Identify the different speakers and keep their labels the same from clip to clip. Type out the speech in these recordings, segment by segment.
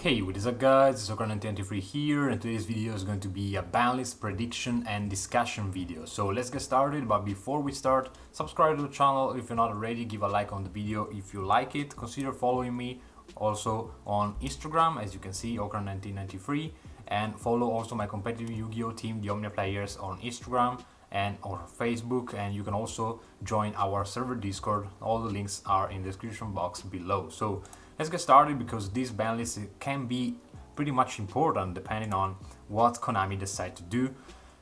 Speaker 1: Hey, what is up guys, it's Okra1993 here, and today's video is going to be a Banlist Prediction and Discussion video. So let's get started, but before we start, subscribe to the channel if you're not already, give a like on the video if you like it, consider following me also on Instagram, as you can see, Okra1993, and follow also my competitive YuGiOh team, the Omnia players, on Instagram and on Facebook, and you can also join our server Discord. All the links are in the description box below. So let's get started, because this ban list can be pretty much important depending on what Konami decide to do.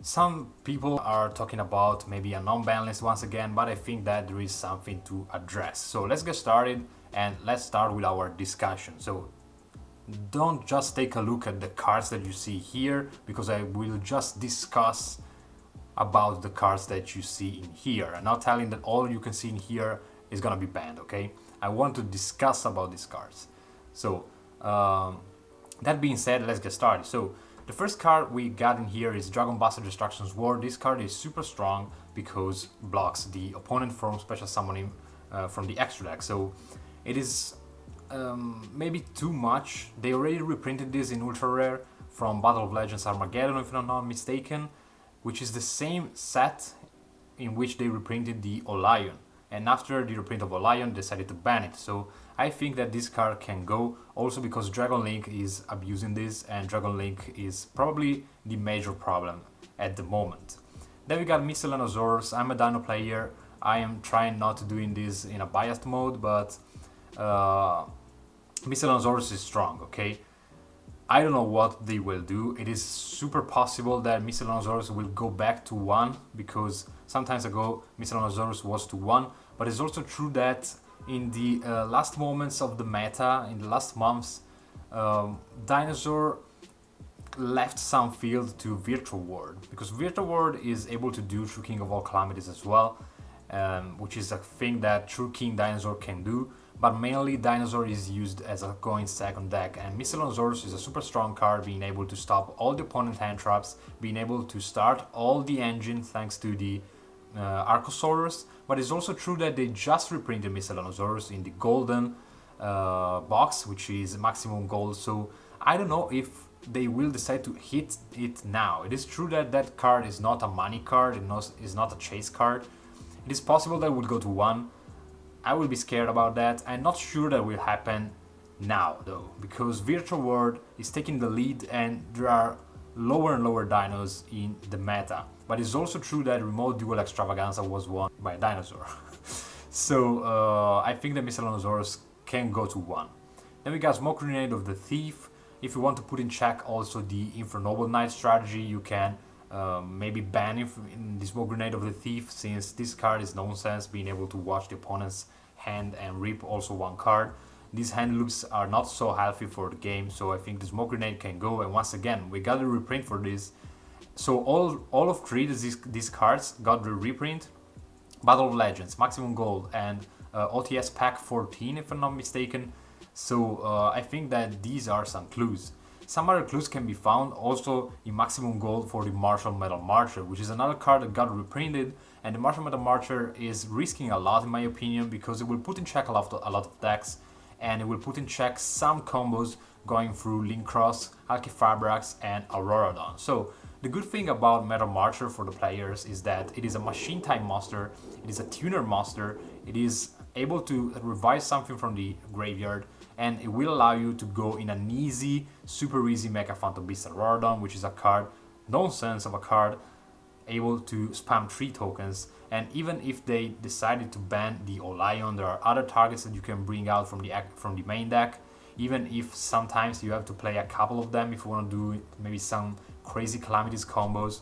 Speaker 1: Some people are talking about maybe a non-ban list once again, but I think that there is something to address. So let's get started, and let's start with our discussion. So don't just take a look at the cards that you see here, because I will just discuss about the cards that you see in here. I'm not telling that all you can see in here is gonna be banned, okay? I want to discuss about these cards. So that being said, let's get started. So the first card we got in here is Dragon Buster Destruction's War. This card is super strong because blocks the opponent from special summoning from the extra deck. So it is maybe too much. They already reprinted this in Ultra Rare from Battle of Legends Armageddon, if I'm not mistaken, which is the same set in which they reprinted the Olion. And after the reprint of Olion, decided to ban it. So I think that this card can go, also because Dragon Link is abusing this, and Dragon Link is probably the major problem at the moment. Then we got Miscellaneosaurus. I'm a Dino player. I am trying not to doing this in a biased mode, but Miscellaneosaurus is strong, okay? I don't know what they will do. It is super possible that Miscellaneosaurus will go back to 1, because sometimes ago Miscellaneosaurus was to 1, but it's also true that in the last moments of the meta, in the last months, Dinosaur left some field to Virtual World, because Virtual World is able to do True King of all Calamities as well, which is a thing that True King Dinosaur can do. But mainly Dinosaur is used as a going second deck, and Miscellaneosaurus is a super strong card, being able to stop all the opponent hand traps, being able to start all the engine thanks to the Archosaurus. But it's also true that they just reprinted Miscellaneosaurus in the golden box, which is maximum gold, so I don't know if they will decide to hit it now. It is true that that card is not a money card, it is not a chase card. It is possible that it will go to 1. I will be scared about that. I'm not sure that will happen now though, because Virtual World is taking the lead and there are lower and lower dinos in the meta. But it's also true that Remote Duel Extravaganza was won by a dinosaur. So I think that Miscellaneosaurus can go to 1. Then we got Smoke Grenade of the Thief. If you want to put in check also the Infernoble Knight strategy, you can maybe ban in the Smoke Grenade of the Thief, since this card is nonsense, being able to watch the opponent's hand and rip also 1 card. These hand loops are not so healthy for the game, so I think the Smoke Grenade can go. And once again, we got a reprint for this. So all of 3 these cards got the reprint. Battle of Legends, Maximum Gold, and OTS Pack 14, if I'm not mistaken. So I think that these are some clues. Some other clues can be found also in Maximum Gold for the Martial Metal Marcher, which is another card that got reprinted, and the Martial Metal Marcher is risking a lot in my opinion, because it will put in check a lot of decks, and it will put in check some combos going through Link Cross, Archifabrax, and Auroradon. So the good thing about Metal Marcher for the players is that it is a machine type monster, it is a tuner monster, it is able to revive something from the graveyard, and it will allow you to go in an easy, super easy Mecha Phantom Beast Auroradon, which is a card, nonsense of a card, able to spam 3 tokens. And even if they decided to ban the Olion, there are other targets that you can bring out from the main deck, even if sometimes you have to play a couple of them if you want to do maybe some crazy Calamities combos,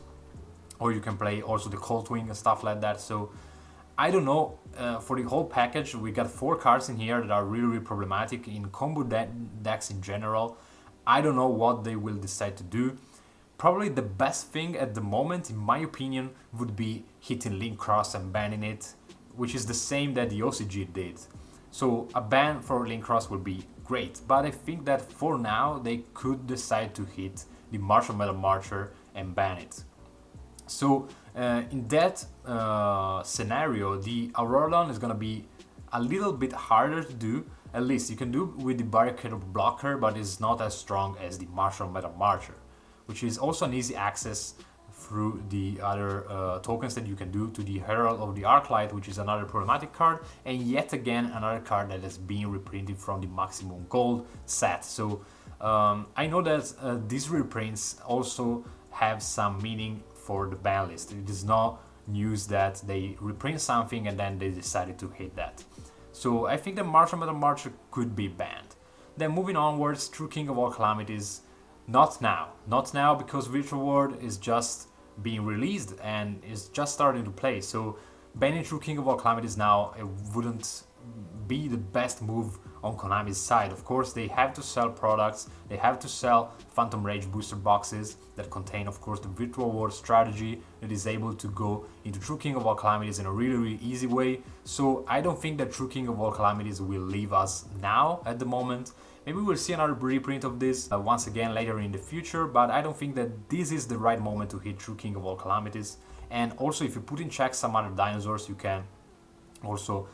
Speaker 1: or you can play also the Cold Wing and stuff like that. So I don't know, for the whole package we got 4 cards in here that are really problematic in combo decks in general. I don't know what they will decide to do. Probably the best thing at the moment, in my opinion, would be hitting Link Cross and banning it, which is the same that the OCG did. So a ban for Link Cross would be great, but I think that for now they could decide to hit the Martial Metal Marcher and ban it. So in that scenario, the Auroradon is gonna be a little bit harder to do, at least you can do with the barricade blocker, but it's not as strong as the martial metal marcher, which is also an easy access through the other tokens that you can do to the Herald of the Arclight, which is another problematic card, and yet again another card that is being reprinted from the Maximum Gold set. So I know that these reprints also have some meaning for the ban list. It is not news that they reprint something and then they decided to hit that. So I think the Martial Metal Marcher could be banned. Then moving onwards, True King of All Calamities, not now. Not now, because Virtual World is just being released and is just starting to play. So banning True King of All Calamities now, it wouldn't be the best move on Konami's side. Of course, they have to sell products, they have to sell Phantom Rage booster boxes that contain, of course, the Virtual World strategy that is able to go into True King of All Calamities in a really, really easy way. So I don't think that True King of All Calamities will leave us now at the moment. Maybe we'll see another reprint of this once again later in the future, but I don't think that this is the right moment to hit True King of All Calamities. And also, if you put in check some other dinosaurs, you can also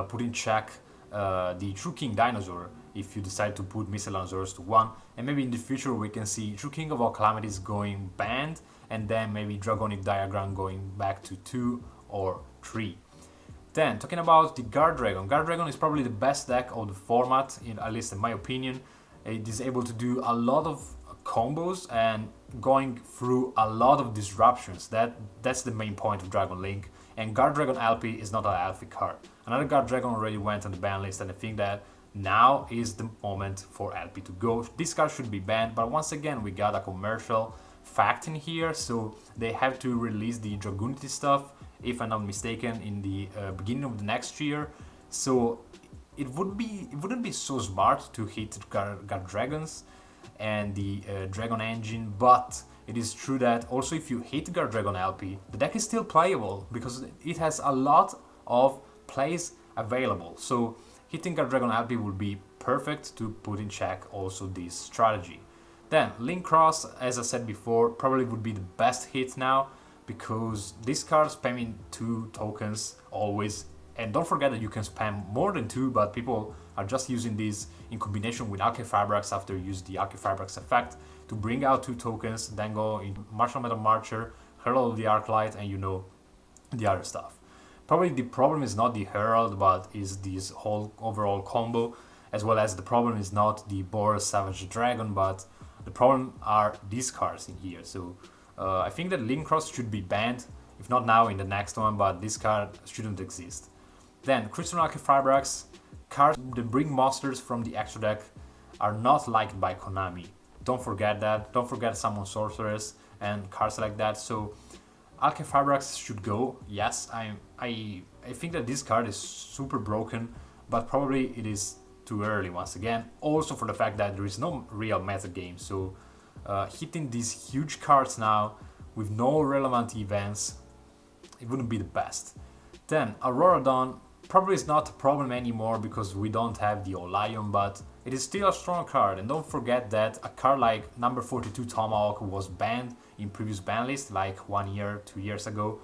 Speaker 1: put in check the True King dinosaur if you decide to put Miscellaneous to 1, and maybe in the future we can see True King of All Calamities going banned, and then maybe Dragonic Diagram going back to 2 or 3. Then, talking about the Guard Dragon. Guard Dragon is probably the best deck of the format, at least in my opinion. It is able to do a lot of combos and going through a lot of disruptions. That's the main point of Dragon Link. And Guard Dragon LP is not an LP card. Another Guard Dragon already went on the ban list, and I think that now is the moment for LP to go. This card should be banned, but once again we got a commercial fact in here, so they have to release the Dragunity stuff, if I'm not mistaken, in the beginning of the next year. So it wouldn't be so smart to hit Guard Dragons and the Dragon Engine, but it is true that also if you hit Guard Dragon LP, the deck is still playable because it has a lot of plays available. So hitting Guard Dragon LP would be perfect to put in check also this strategy. Then Link Cross, as I said before, probably would be the best hit now, because this card spamming 2 tokens always, and don't forget that you can spam more than 2, but people are just using this in combination with Archifabrax after you use the Archifabrax effect to bring out 2 tokens, then go into Martial Metal Marcher, Herald of the Arclight, and you know the other stuff. Probably the problem is not the Herald, but is this whole overall combo, as well as the problem is not the Boros Savage Dragon, but the problem are these cards in here. So I think that Link Cross should be banned, if not now, in the next one, but this card shouldn't exist. Then Crystal Archifabrax, cards that bring monsters from the extra deck are not liked by Konami. Don't forget that. Don't forget Summon Sorceress and cards like that. So Archifabrax should go. Yes, I think that this card is super broken, but probably it is too early once again. Also for the fact that there is no real meta game. So hitting these huge cards now with no relevant events, it wouldn't be the best. Then Aurora Dawn probably is not a problem anymore because we don't have the Lion, but it is still a strong card. And don't forget that a card like number 42 Tomahawk was banned in previous ban list like 1 year, 2 years ago,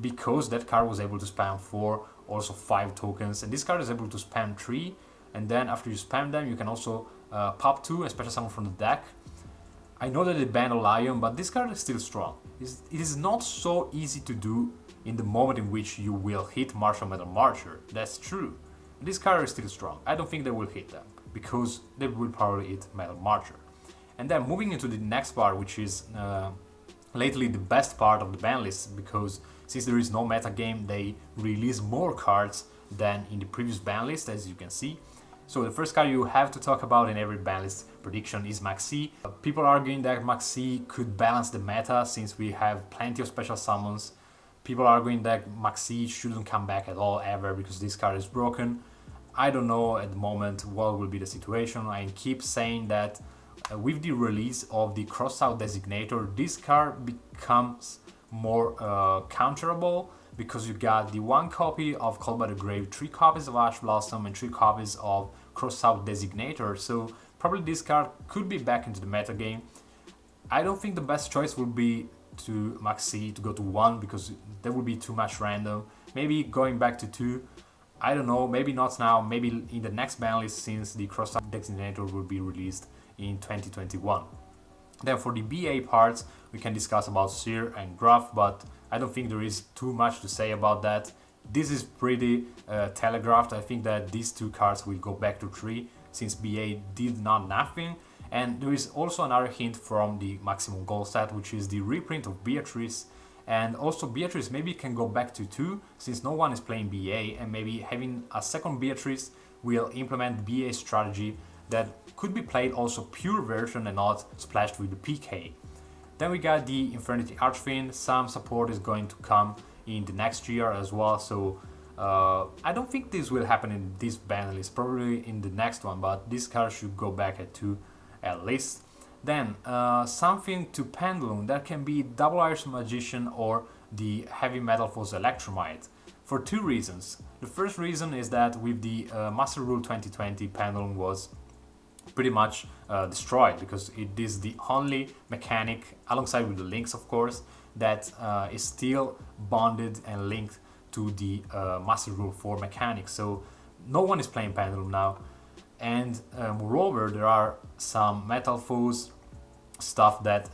Speaker 1: because that card was able to spam 4, also 5 tokens, and this card is able to spam 3, and then after you spam them you can also pop 2 and special summon from the deck. I know that they banned Lion, but this card is still strong. It is not so easy to do in the moment in which you will hit Martial Metal Marcher. That's true. This card is still strong. I don't think they will hit them, because they will probably hit Metal Marcher. And then moving into the next part, which is lately the best part of the ban list, because since there is no meta game, they release more cards than in the previous ban list, as you can see. So the first card you have to talk about in every Banlist prediction is Maxi. People are arguing that Maxi could balance the meta since we have plenty of special summons. People are arguing that Maxi shouldn't come back at all ever because this card is broken. I don't know at the moment what will be the situation. I keep saying that with the release of the Crossout Designator, this card becomes more counterable, because you got the 1 copy of Called by the Grave, 3 copies of Ash Blossom, and 3 copies of Crossout Designator. So probably this card could be back into the meta game. I don't think the best choice would be to Maxi to go to 1, because that would be too much random. Maybe going back to 2. I don't know, maybe not now, maybe in the next ban list, since the cross-site designator will be released in 2021. Then for the BA parts, we can discuss about Sear and Graph, but I don't think there is too much to say about that. This is pretty telegraphed. I think that these two cards will go back to 3 since BA did not nothing. And there is also another hint from the maximum goal set, which is the reprint of Beatrice. And also Beatrice maybe can go back to 2 since no one is playing BA, and maybe having a second Beatrice will implement BA strategy that could be played also pure version and not splashed with the PK. Then we got the Infernity Archfiend. Some support is going to come in the next year as well, so I don't think this will happen in this ban list, probably in the next one, but this card should go back at 2 at least. Then something to Pendulum, that can be Double Irish Magician or the Heavy Metal Foes Electromite, for 2 reasons. The first reason is that with the Master Rule 2020, Pendulum was pretty much destroyed, because it is the only mechanic, alongside with the links of course, that is still bonded and linked to the Master Rule 4 mechanic. So no one is playing Pendulum now. And moreover, there are some Metal Foes stuff that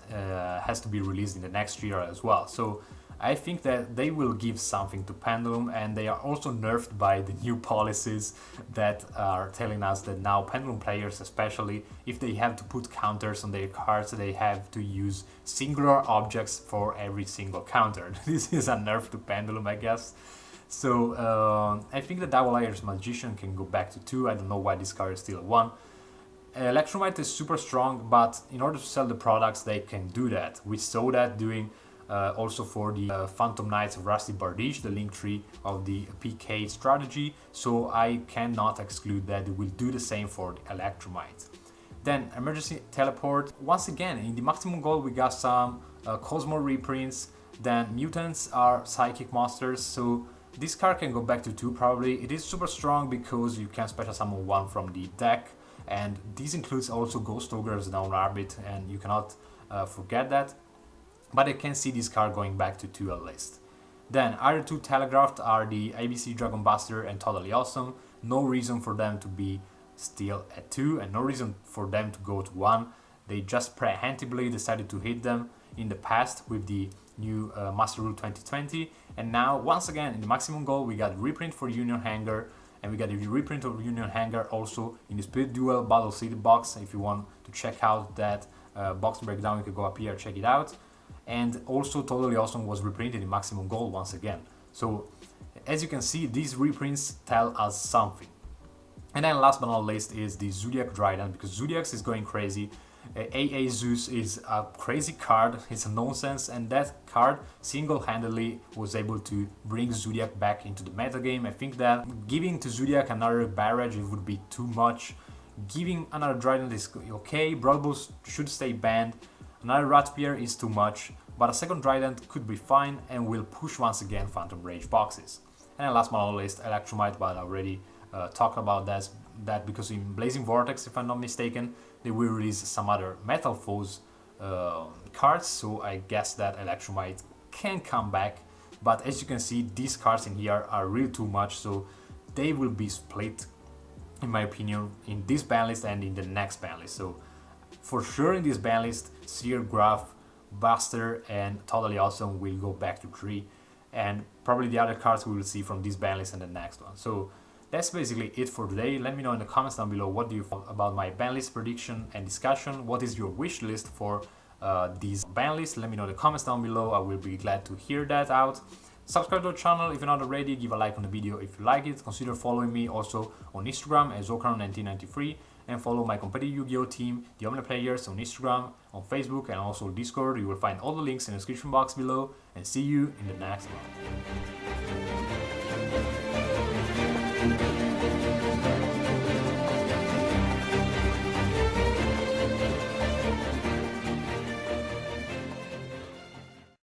Speaker 1: has to be released in the next year as well. So I think that they will give something to Pendulum, and they are also nerfed by the new policies that are telling us that now Pendulum players, especially if they have to put counters on their cards, they have to use singular objects for every single counter. This is a nerf to Pendulum, I guess. So I think the Double Irish Magician can go back to 2. I don't know why this card is still 1. Electromite is super strong, but in order to sell the products, they can do that. We saw that doing also for the Phantom Knights of Rusty Bardiche, the link tree of the PK strategy, so I cannot exclude that they will do the same for the Electromite. Then Emergency Teleport. Once again, in the maximum goal we got some Cosmo reprints. Then mutants are psychic monsters, so this card can go back to 2 probably. It is super strong because you can special summon 1 from the deck, and this includes also Ghost Ogres down Arbit, and you cannot forget that. But I can see this card going back to 2 at least. Then other 2 telegraphed are the ABC Dragon Buster and Totally Awesome. No reason for them to be still at 2, and no reason for them to go to 1. They just preemptively decided to hit them in the past with the new Master Rule 2020, and now once again in the maximum goal we got reprint for Union Hangar, and we got a reprint of Union Hangar also in the Spirit Duel Battle City box. If you want to check out that box breakdown, you can go up here, check it out. And also Totally Awesome was reprinted in maximum goal once again. So as you can see, these reprints tell us something. And then last but not least is the Zodiac Dryden, because Zodiac is going crazy. AA Zeus is a crazy card, it's a nonsense, and that card single-handedly was able to bring Zodiac back into the metagame. I think that giving to Zodiac another barrage, it would be too much. Giving another Dryden is okay, Brawl Balls should stay banned. Another Ratpier is too much, but a second Trident could be fine and will push once again Phantom Rage boxes. And then last but not least, Electromite, but I already talked about that because in Blazing Vortex, if I'm not mistaken, they will release some other Metal Foes cards, so I guess that Electromite can come back. But as you can see, these cards in here are really too much, so they will be split, in my opinion, in this ban list and in the next ban list. So for sure in this ban list, Seer, Graph, Buster and Totally Awesome will go back to 3, and probably the other cards we will see from this ban list and the next one. So that's basically it for today. Let me know in the comments down below what do you think about my ban list prediction and discussion. What is your wish list for these ban lists? Let me know in the comments down below. I will be glad to hear that out. Subscribe to the channel if you're not already. Give a like on the video if you like it. Consider following me also on Instagram as Okran1993, and follow my competitive YuGiOh team, the Omnia players, on Instagram, on Facebook, and also Discord. You will find all the links in the description box below, and see you in the next one.